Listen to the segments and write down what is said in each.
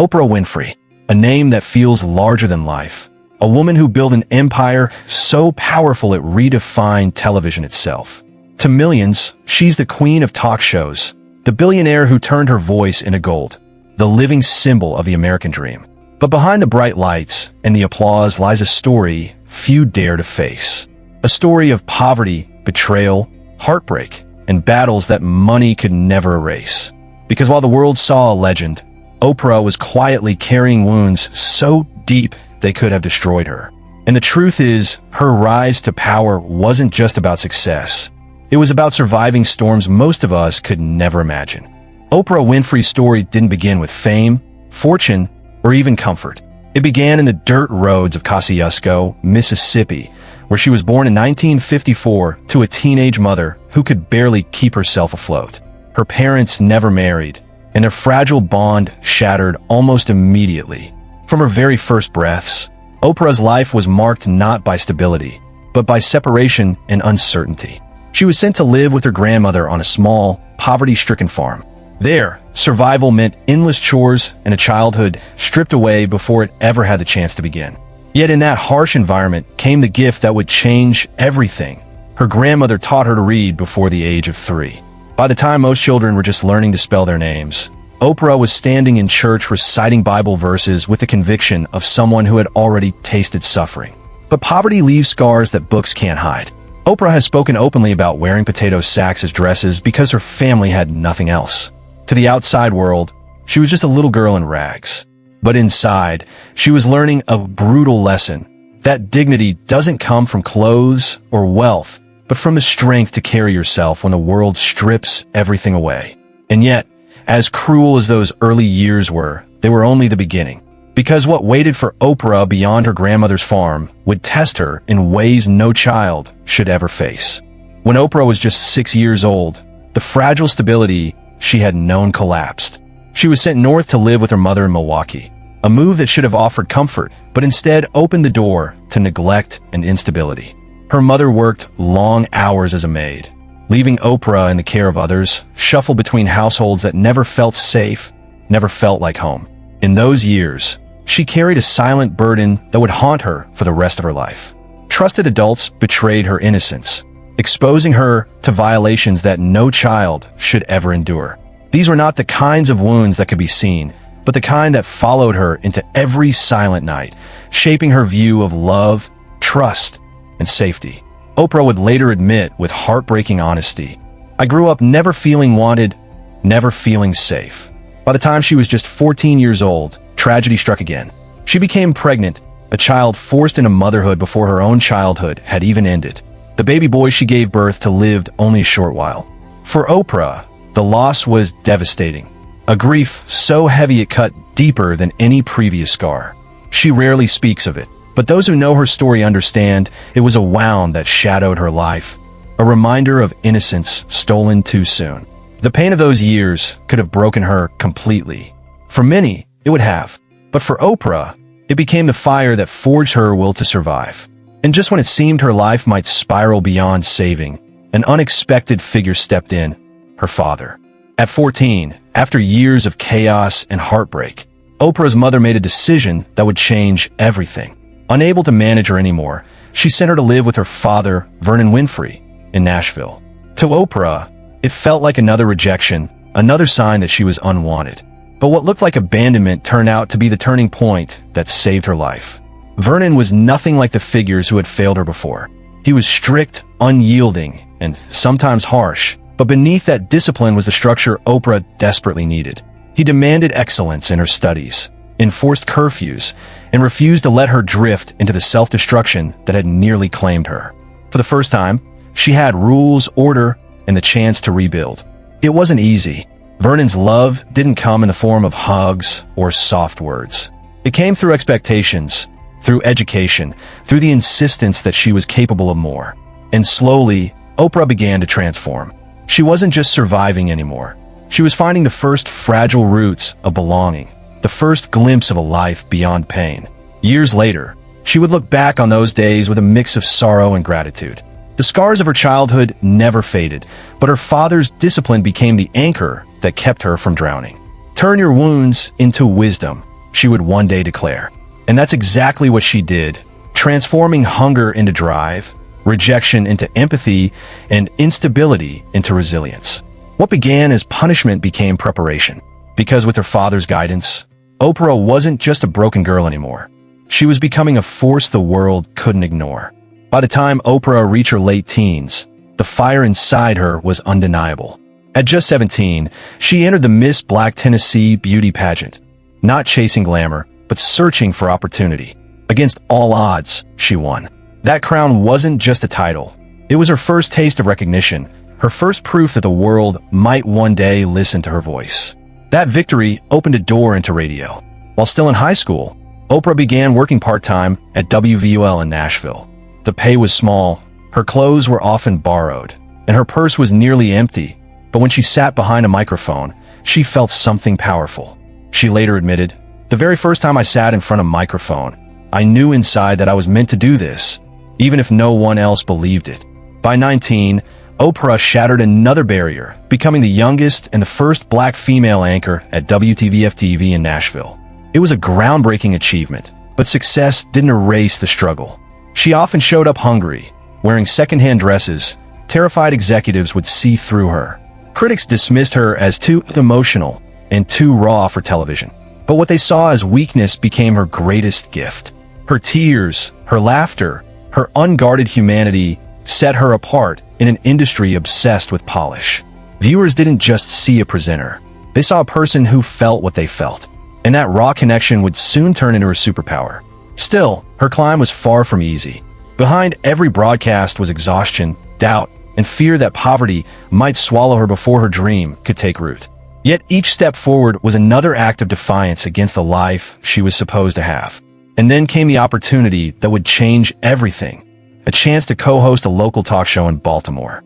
Oprah Winfrey, a name that feels larger than life. A woman who built an empire so powerful it redefined television itself. To millions, she's the queen of talk shows, the billionaire who turned her voice into gold, the living symbol of the American dream. But behind the bright lights and the applause lies a story few dare to face. A story of poverty, betrayal, heartbreak, and battles that money could never erase. Because while the world saw a legend, Oprah was quietly carrying wounds so deep they could have destroyed her. And the truth is, her rise to power wasn't just about success. It was about surviving storms most of us could never imagine. Oprah Winfrey's story didn't begin with fame, fortune, or even comfort. It began in the dirt roads of Kosciuszko, Mississippi, where she was born in 1954 to a teenage mother who could barely keep herself afloat. Her parents never married, and their fragile bond shattered almost immediately. From her very first breaths, Oprah's life was marked not by stability, but by separation and uncertainty. She was sent to live with her grandmother on a small, poverty-stricken farm. There, survival meant endless chores and a childhood stripped away before it ever had the chance to begin. Yet in that harsh environment came the gift that would change everything. Her grandmother taught her to read before the age of 3. By the time most children were just learning to spell their names, Oprah was standing in church reciting Bible verses with the conviction of someone who had already tasted suffering. But poverty leaves scars that books can't hide. Oprah has spoken openly about wearing potato sacks as dresses because her family had nothing else. To the outside world, she was just a little girl in rags. But inside, she was learning a brutal lesson. That dignity doesn't come from clothes or wealth, but from the strength to carry yourself when the world strips everything away. And yet, as cruel as those early years were, they were only the beginning. Because what waited for Oprah beyond her grandmother's farm would test her in ways no child should ever face. When Oprah was just 6 years old, the fragile stability she had known collapsed. She was sent north to live with her mother in Milwaukee, a move that should have offered comfort, but instead opened the door to neglect and instability. Her mother worked long hours as a maid, leaving Oprah in the care of others, shuffled between households that never felt safe, never felt like home. In those years, she carried a silent burden that would haunt her for the rest of her life. Trusted adults betrayed her innocence, exposing her to violations that no child should ever endure. These were not the kinds of wounds that could be seen, but the kind that followed her into every silent night, shaping her view of love, trust, and safety. Oprah would later admit with heartbreaking honesty, "I grew up never feeling wanted, never feeling safe." By the time she was just 14 years old, tragedy struck again. She became pregnant, a child forced into motherhood before her own childhood had even ended. The baby boy she gave birth to lived only a short while. For Oprah, the loss was devastating, a grief so heavy it cut deeper than any previous scar. She rarely speaks of it, but those who know her story understand it was a wound that shadowed her life, a reminder of innocence stolen too soon. The pain of those years could have broken her completely. For many, it would have. But for Oprah, it became the fire that forged her will to survive. And just when it seemed her life might spiral beyond saving, an unexpected figure stepped in, her father. At 14, after years of chaos and heartbreak, Oprah's mother made a decision that would change everything. Unable to manage her anymore, she sent her to live with her father, Vernon Winfrey, in Nashville. To Oprah, it felt like another rejection, another sign that she was unwanted. But what looked like abandonment turned out to be the turning point that saved her life. Vernon was nothing like the figures who had failed her before. He was strict, unyielding, and sometimes harsh, but beneath that discipline was the structure Oprah desperately needed. He demanded excellence in her studies, enforced curfews, and refused to let her drift into the self-destruction that had nearly claimed her. For the first time, she had rules, order, and the chance to rebuild. It wasn't easy. Vernon's love didn't come in the form of hugs or soft words. It came through expectations, through education, through the insistence that she was capable of more. And slowly, Oprah began to transform. She wasn't just surviving anymore. She was finding the first fragile roots of belonging, the first glimpse of a life beyond pain. Years later, she would look back on those days with a mix of sorrow and gratitude. The scars of her childhood never faded, but her father's discipline became the anchor that kept her from drowning. Turn your wounds into wisdom, she would one day declare. And that's exactly what she did, transforming hunger into drive, rejection into empathy, and instability into resilience. What began as punishment became preparation, because with her father's guidance, Oprah wasn't just a broken girl anymore. She was becoming a force the world couldn't ignore. By the time Oprah reached her late teens, the fire inside her was undeniable. At just 17, she entered the Miss Black Tennessee beauty pageant, not chasing glamour, but searching for opportunity. Against all odds, she won. That crown wasn't just a title. It was her first taste of recognition, her first proof that the world might one day listen to her voice. That victory opened a door into radio. While still in high school, Oprah began working part-time at WVUL in Nashville. The pay was small, her clothes were often borrowed, and her purse was nearly empty. But when she sat behind a microphone, she felt something powerful. She later admitted, "The very first time I sat in front of a microphone, I knew inside that I was meant to do this, even if no one else believed it." By 19, Oprah shattered another barrier, becoming the youngest and the first black female anchor at WTVF-TV in Nashville. It was a groundbreaking achievement, but success didn't erase the struggle. She often showed up hungry, wearing secondhand dresses, terrified executives would see through her. Critics dismissed her as too emotional and too raw for television. But what they saw as weakness became her greatest gift. Her tears, her laughter, her unguarded humanity set her apart in an industry obsessed with polish. Viewers didn't just see a presenter. They saw a person who felt what they felt. And that raw connection would soon turn into her superpower. Still, her climb was far from easy. Behind every broadcast was exhaustion, doubt, and fear that poverty might swallow her before her dream could take root. Yet each step forward was another act of defiance against the life she was supposed to have. And then came the opportunity that would change everything. A chance to co-host a local talk show in Baltimore.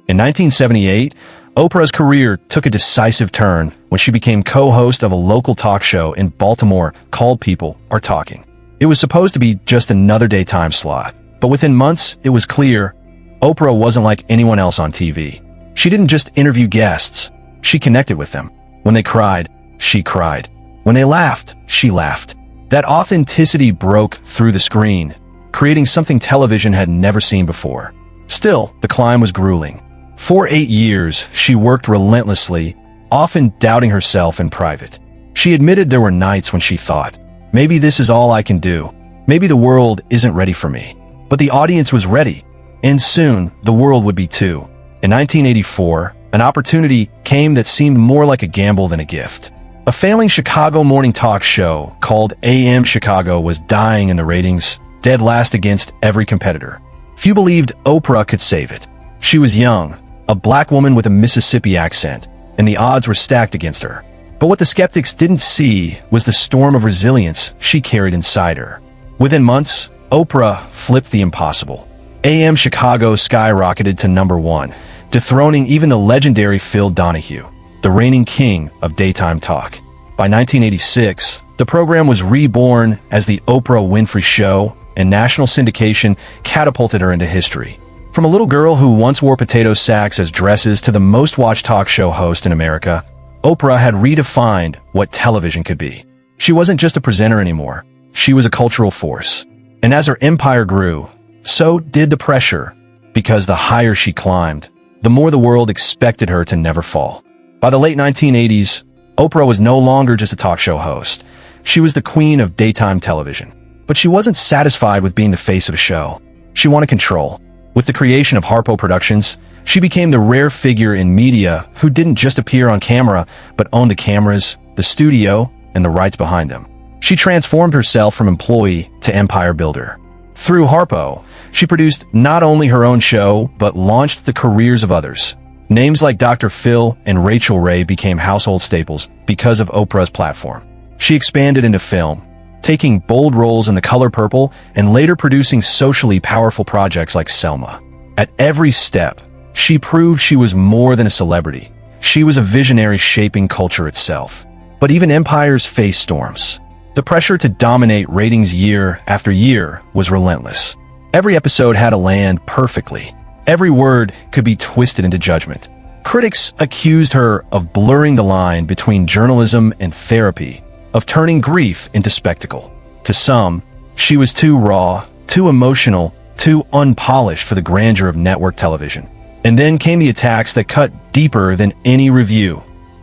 In 1978, Oprah's career took a decisive turn when she became co-host of a local talk show in Baltimore called People Are Talking. It was supposed to be just another daytime slot, but within months, it was clear Oprah wasn't like anyone else on TV. She didn't just interview guests, she connected with them. When they cried, she cried. When they laughed, she laughed. That authenticity broke through the screen, creating something television had never seen before. Still, the climb was grueling. For 8 years, she worked relentlessly, often doubting herself in private. She admitted there were nights when she thought, maybe this is all I can do. Maybe the world isn't ready for me. But the audience was ready, and soon the world would be too. In 1984, an opportunity came that seemed more like a gamble than a gift. A failing Chicago morning talk show called AM Chicago was dying in the ratings, dead last against every competitor. Few believed Oprah could save it. She was young, a black woman with a Mississippi accent, and the odds were stacked against her. But what the skeptics didn't see was the storm of resilience she carried inside her. Within months, Oprah flipped the impossible. AM Chicago skyrocketed to #1, dethroning even the legendary Phil Donahue, the reigning king of daytime talk. By 1986, the program was reborn as the Oprah Winfrey Show, and national syndication catapulted her into history. From a little girl who once wore potato sacks as dresses to the most-watched talk show host in America, Oprah had redefined what television could be. She wasn't just a presenter anymore. She was a cultural force. And as her empire grew, so did the pressure, because the higher she climbed, the more the world expected her to never fall. By the late 1980s, Oprah was no longer just a talk show host. She was the queen of daytime television. But she wasn't satisfied with being the face of a show. She wanted control. With the creation of Harpo Productions, she became the rare figure in media who didn't just appear on camera, but owned the cameras, the studio, and the rights behind them. She transformed herself from employee to empire builder. Through Harpo, she produced not only her own show, but launched the careers of others. Names like Dr. Phil and Rachel Ray became household staples because of Oprah's platform. She expanded into film, taking bold roles in The Color Purple and later producing socially powerful projects like Selma. At every step, she proved she was more than a celebrity. She was a visionary shaping culture itself. But even empires face storms. The pressure to dominate ratings year after year was relentless. Every episode had to land perfectly. Every word could be twisted into judgment. Critics accused her of blurring the line between journalism and therapy, of turning grief into spectacle. To some, she was too raw, too emotional, too unpolished for the grandeur of network television. And then came the attacks that cut deeper than any review.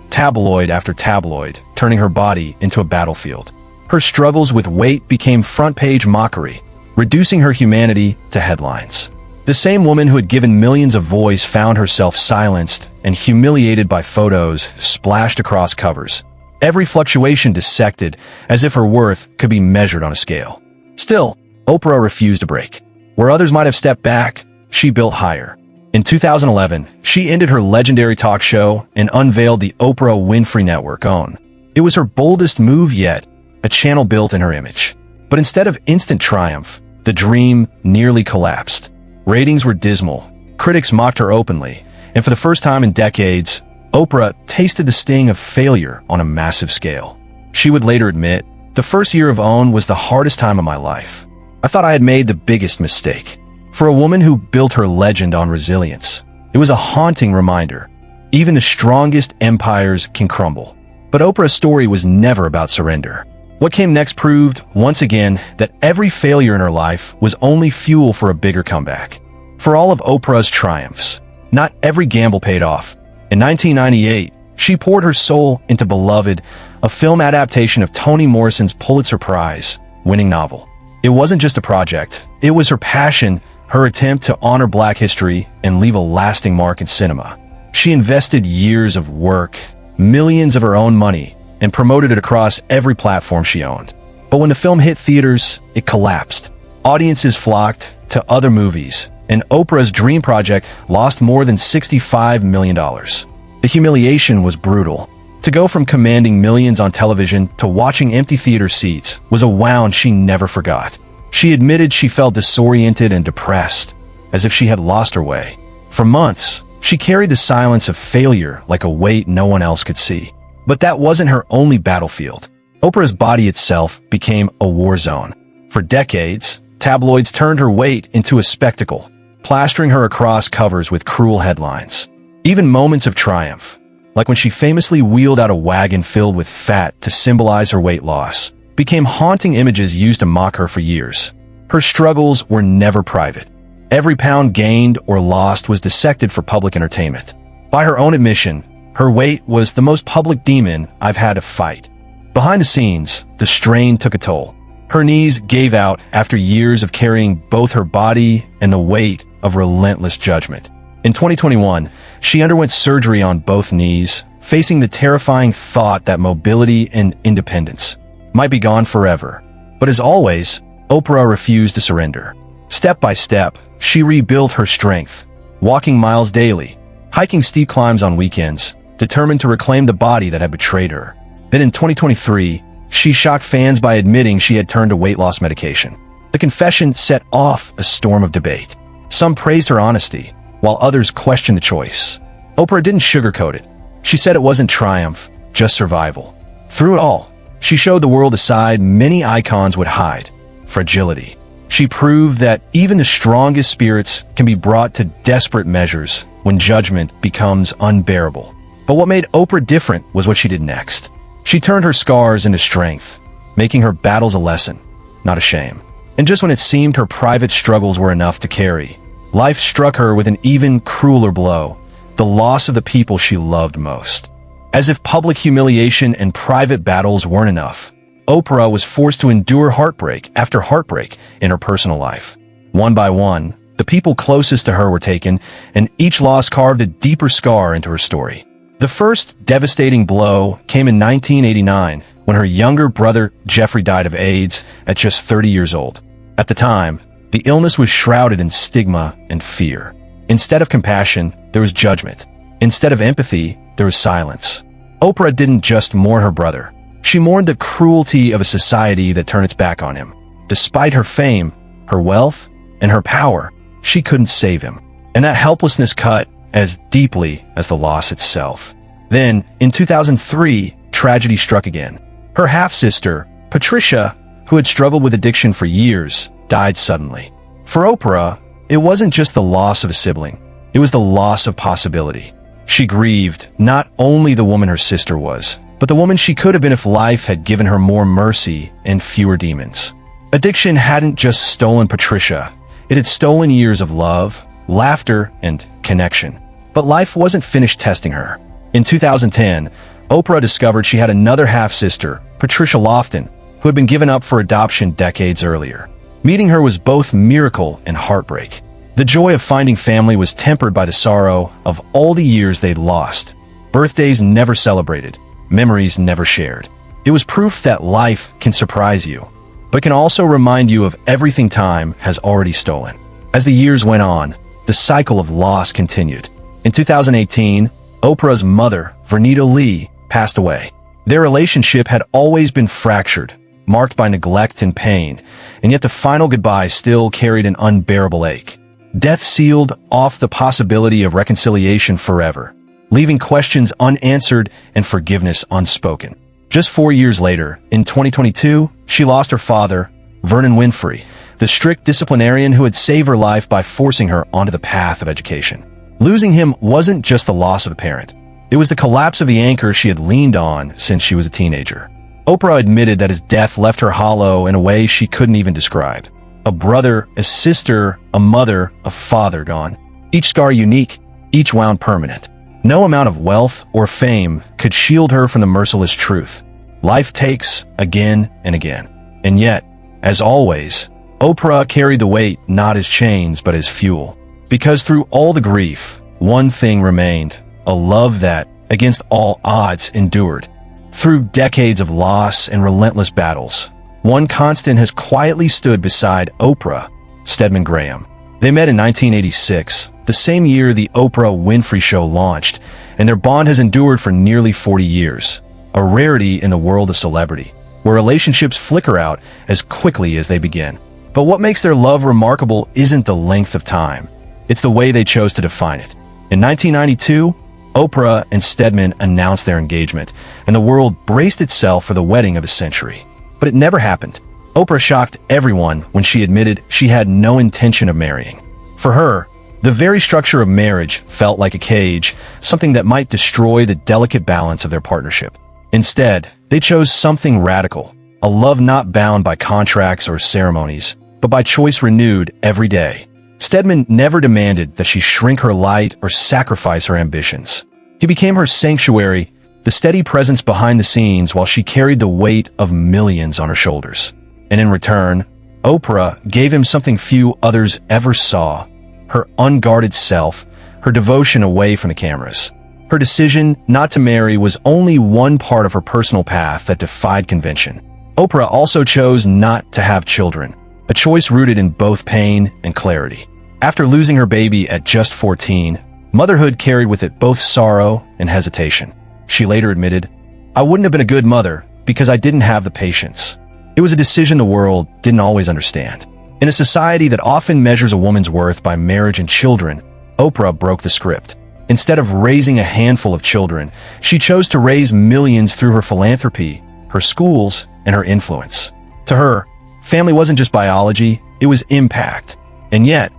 Tabloid after tabloid, turning her body into a battlefield. Her struggles with weight became front-page mockery, reducing her humanity to headlines. The same woman who had given millions a voice found herself silenced and humiliated by photos splashed across covers. Every fluctuation dissected as if her worth could be measured on a scale. Still, Oprah refused to break. Where others might have stepped back, she built higher. In 2011, she ended her legendary talk show and unveiled the Oprah Winfrey Network OWN. It was her boldest move yet, a channel built in her image. But instead of instant triumph, the dream nearly collapsed. Ratings were dismal, critics mocked her openly, and for the first time in decades, Oprah tasted the sting of failure on a massive scale. She would later admit, "The first year of OWN was the hardest time of my life. I thought I had made the biggest mistake." For a woman who built her legend on resilience, it was a haunting reminder. Even the strongest empires can crumble. But Oprah's story was never about surrender. What came next proved, once again, that every failure in her life was only fuel for a bigger comeback. For all of Oprah's triumphs, not every gamble paid off. In 1998, she poured her soul into Beloved, a film adaptation of Toni Morrison's Pulitzer Prize-winning novel. It wasn't just a project, it was her passion, her attempt to honor Black history and leave a lasting mark in cinema. She invested years of work, millions of her own money, and promoted it across every platform she owned. But when the film hit theaters, it collapsed. Audiences flocked to other movies, and Oprah's dream project lost more than $65 million. The humiliation was brutal. To go from commanding millions on television to watching empty theater seats was a wound she never forgot. She admitted she felt disoriented and depressed, as if she had lost her way. For months, she carried the silence of failure like a weight no one else could see. But that wasn't her only battlefield. Oprah's body itself became a war zone. For decades, tabloids turned her weight into a spectacle, plastering her across covers with cruel headlines. Even moments of triumph, like when she famously wheeled out a wagon filled with fat to symbolize her weight loss, became haunting images used to mock her for years. Her struggles were never private. Every pound gained or lost was dissected for public entertainment. By her own admission, her weight was the most public demon I've had to fight. Behind the scenes, the strain took a toll. Her knees gave out after years of carrying both her body and the weight of relentless judgment. In 2021, she underwent surgery on both knees, facing the terrifying thought that mobility and independence might be gone forever. But as always, Oprah refused to surrender. Step by step, she rebuilt her strength, walking miles daily, hiking steep climbs on weekends, determined to reclaim the body that had betrayed her. Then in 2023, she shocked fans by admitting she had turned to weight loss medication. The confession set off a storm of debate. Some praised her honesty, while others questioned the choice. Oprah didn't sugarcoat it. She said it wasn't triumph, just survival. Through it all, she showed the world a side many icons would hide: fragility. She proved that even the strongest spirits can be brought to desperate measures when judgment becomes unbearable. But what made Oprah different was what she did next. She turned her scars into strength, making her battles a lesson, not a shame. And just when it seemed her private struggles were enough to carry, life struck her with an even crueler blow: the loss of the people she loved most. As if public humiliation and private battles weren't enough, Oprah was forced to endure heartbreak after heartbreak in her personal life. One by one, the people closest to her were taken, and each loss carved a deeper scar into her story. The first devastating blow came in 1989, when her younger brother Jeffrey died of AIDS at just 30 years old. At the time, the illness was shrouded in stigma and fear. Instead of compassion, there was judgment. Instead of empathy, there was silence. Oprah didn't just mourn her brother. She mourned the cruelty of a society that turned its back on him. Despite her fame, her wealth, and her power, she couldn't save him. And that helplessness cut as deeply as the loss itself. Then, in 2003, tragedy struck again. Her half-sister, Patricia, who had struggled with addiction for years, died suddenly. For Oprah, it wasn't just the loss of a sibling, it was the loss of possibility. She grieved not only the woman her sister was, but the woman she could have been if life had given her more mercy and fewer demons. Addiction hadn't just stolen Patricia, it had stolen years of love, laughter, and connection. But life wasn't finished testing her. In 2010, Oprah discovered she had another half-sister, Patricia Lofton, who had been given up for adoption decades earlier. Meeting her was both miracle and heartbreak. The joy of finding family was tempered by the sorrow of all the years they'd lost. Birthdays never celebrated, memories never shared. It was proof that life can surprise you, but can also remind you of everything time has already stolen. As the years went on, the cycle of loss continued. In 2018, Oprah's mother, Vernita Lee, passed away. Their relationship had always been fractured, marked by neglect and pain, and yet the final goodbye still carried an unbearable ache. Death sealed off the possibility of reconciliation forever, leaving questions unanswered and forgiveness unspoken. Just 4 years later, in 2022, she lost her father, Vernon Winfrey, the strict disciplinarian who had saved her life by forcing her onto the path of education. Losing him wasn't just the loss of a parent. It was the collapse of the anchor she had leaned on since she was a teenager. Oprah admitted that his death left her hollow in a way she couldn't even describe. A brother, a sister, a mother, a father gone. Each scar unique, each wound permanent. No amount of wealth or fame could shield her from the merciless truth. Life takes again and again. And yet, as always, Oprah carried the weight not as chains but as fuel. Because through all the grief, one thing remained, a love that, against all odds, endured. Through decades of loss and relentless battles, one constant has quietly stood beside Oprah, Stedman Graham. They met in 1986, the same year the Oprah Winfrey Show launched, and their bond has endured for nearly 40 years, a rarity in the world of celebrity, where relationships flicker out as quickly as they begin. But what makes their love remarkable isn't the length of time, it's the way they chose to define it. In 1992, Oprah and Stedman announced their engagement, and the world braced itself for the wedding of the century. But it never happened. Oprah shocked everyone when she admitted she had no intention of marrying. For her, the very structure of marriage felt like a cage, something that might destroy the delicate balance of their partnership. Instead, they chose something radical, a love not bound by contracts or ceremonies, but by choice renewed every day. Stedman never demanded that she shrink her light or sacrifice her ambitions. He became her sanctuary, the steady presence behind the scenes while she carried the weight of millions on her shoulders. And in return, Oprah gave him something few others ever saw, her unguarded self, her devotion away from the cameras. Her decision not to marry was only one part of her personal path that defied convention. Oprah also chose not to have children, a choice rooted in both pain and clarity. After losing her baby at just 14, motherhood carried with it both sorrow and hesitation. She later admitted, "I wouldn't have been a good mother because I didn't have the patience." It was a decision the world didn't always understand. In a society that often measures a woman's worth by marriage and children, Oprah broke the script. Instead of raising a handful of children, she chose to raise millions through her philanthropy, her schools, and her influence. To her, family wasn't just biology, it was impact. And yet,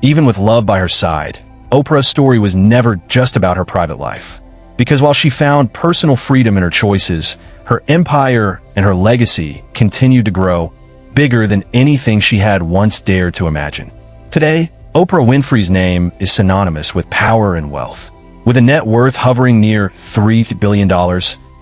even with love by her side, Oprah's story was never just about her private life. Because while she found personal freedom in her choices, her empire and her legacy continued to grow, bigger than anything she had once dared to imagine. Today, Oprah Winfrey's name is synonymous with power and wealth. With a net worth hovering near $3 billion,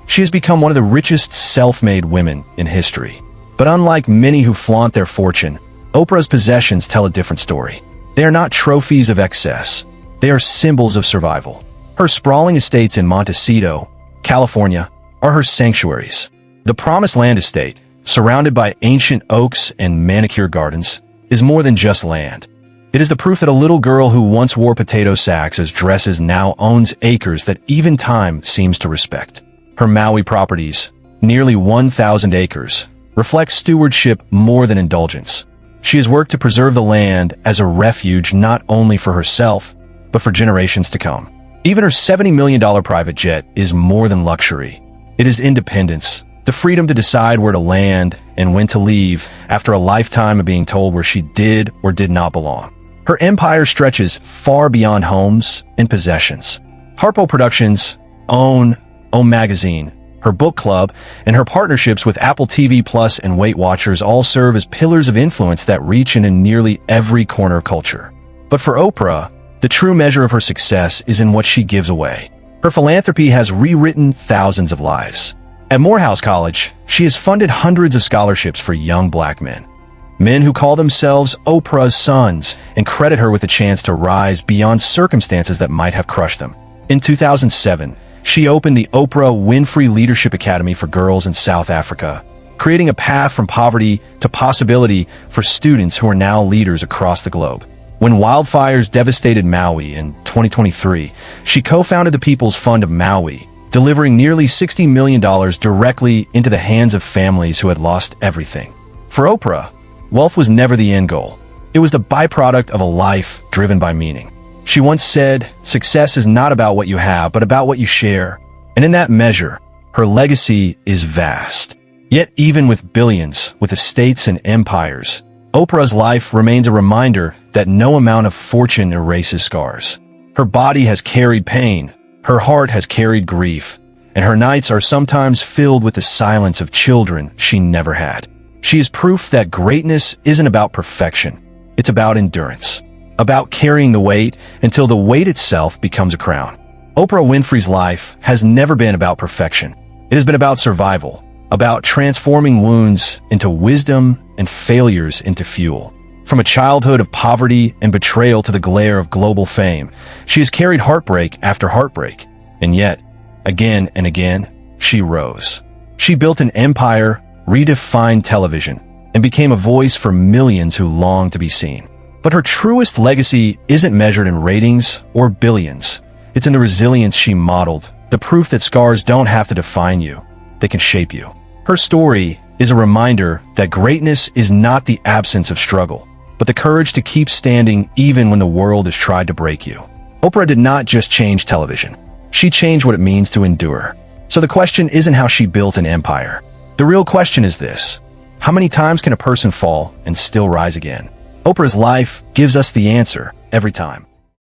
she has become one of the richest self-made women in history. But unlike many who flaunt their fortune, Oprah's possessions tell a different story. They are not trophies of excess. They are symbols of survival. Her sprawling estates in Montecito, California, are her sanctuaries. The Promised Land estate, surrounded by ancient oaks and manicured gardens, is more than just land. It is the proof that a little girl who once wore potato sacks as dresses now owns acres that even time seems to respect. Her Maui properties, nearly 1,000 acres, reflect stewardship more than indulgence. She has worked to preserve the land as a refuge not only for herself, but for generations to come. Even her $70 million private jet is more than luxury. It is independence, the freedom to decide where to land and when to leave after a lifetime of being told where she did or did not belong. Her empire stretches far beyond homes and possessions. Harpo Productions, OWN Magazine, Her book club, and her partnerships with Apple TV Plus and Weight Watchers all serve as pillars of influence that reach into nearly every corner of culture. But for Oprah, the true measure of her success is in what she gives away. Her philanthropy has rewritten thousands of lives. At Morehouse College, she has funded hundreds of scholarships for young black men. Men who call themselves Oprah's sons and credit her with a chance to rise beyond circumstances that might have crushed them. In 2007, she opened the Oprah Winfrey Leadership Academy for girls in South Africa, creating a path from poverty to possibility for students who are now leaders across the globe. When wildfires devastated Maui in 2023, she co-founded the People's Fund of Maui, delivering nearly $60 million directly into the hands of families who had lost everything. For Oprah, wealth was never the end goal. It was the byproduct of a life driven by meaning. She once said, "Success is not about what you have, but about what you share." And in that measure, her legacy is vast. Yet even with billions, with estates and empires, Oprah's life remains a reminder that no amount of fortune erases scars. Her body has carried pain, her heart has carried grief, and her nights are sometimes filled with the silence of children she never had. She is proof that greatness isn't about perfection. It's about endurance, about carrying the weight until the weight itself becomes a crown. Oprah Winfrey's life has never been about perfection. It has been about survival, about transforming wounds into wisdom and failures into fuel. From a childhood of poverty and betrayal to the glare of global fame, she has carried heartbreak after heartbreak. And yet, again and again, she rose. She built an empire, redefined television, and became a voice for millions who long to be seen. But her truest legacy isn't measured in ratings or billions. It's in the resilience she modeled, the proof that scars don't have to define you, they can shape you. Her story is a reminder that greatness is not the absence of struggle, but the courage to keep standing even when the world has tried to break you. Oprah did not just change television. She changed what it means to endure. So the question isn't how she built an empire. The real question is this: how many times can a person fall and still rise again? Oprah's life gives us the answer every time.